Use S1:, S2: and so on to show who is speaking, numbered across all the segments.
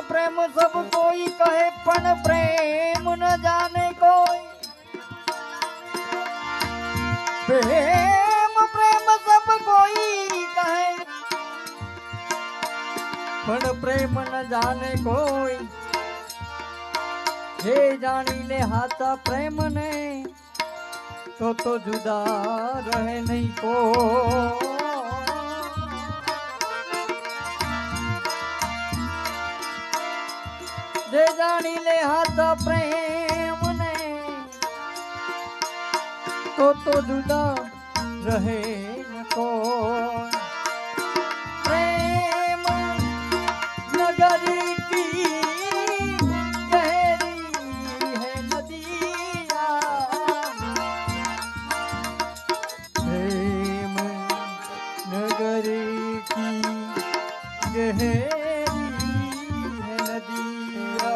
S1: प्रेम सब कोई कहे पण प्रेम न जाने कोई। प्रेम प्रेम सब कोई कहे पण प्रेम न जाने कोई। हे जानी ले हाथा प्रेम ने तो जुदा रहे नहीं को। जे जानी ले हाथा प्रेम ने तो जुदा रहे न को। प्रेम नगरी की गहरी है नदिया। प्रेम नगरी की गहरी है नदिया।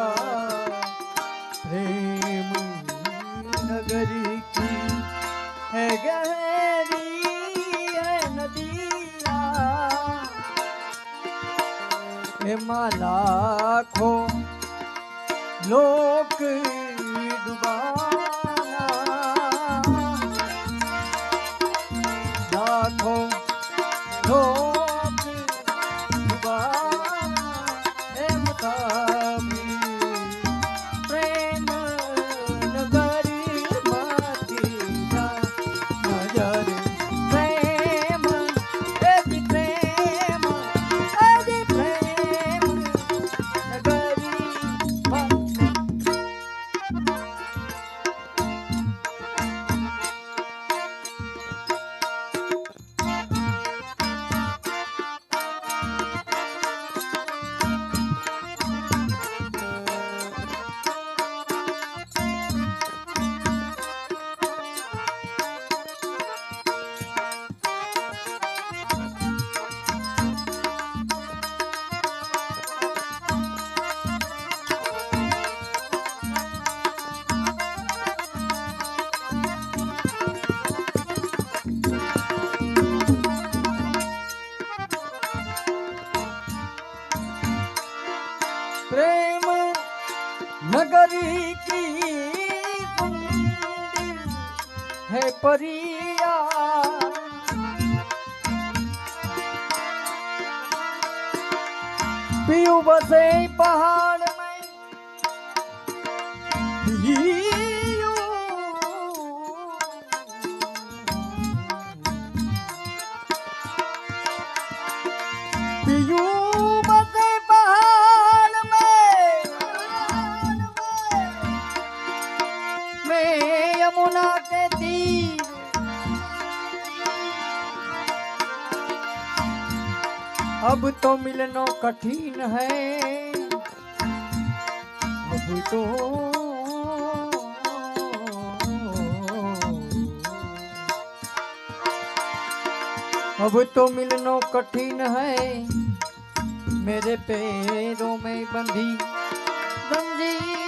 S1: प्रेम नगरी की है गहरी है नदिया। एમાં લાખો લોક ડૂબાના, લાખો લોક ડૂબાના એમ થામી પ્રેમ નગરીમાંથી જા નજર। પ્રેમ એજી પ્રેમ એજી પ્રેમ નગરીમાંથી। प्रेम नगरी की सुंदर है परिया। पियू बसे पहाड़ में पियू पियू बसे पहाड़ में यमुना के तीर। अब तो मिलना कठिन है, अब तो मिलना कठिन है। मेरे पैरों में बंधी जंजीर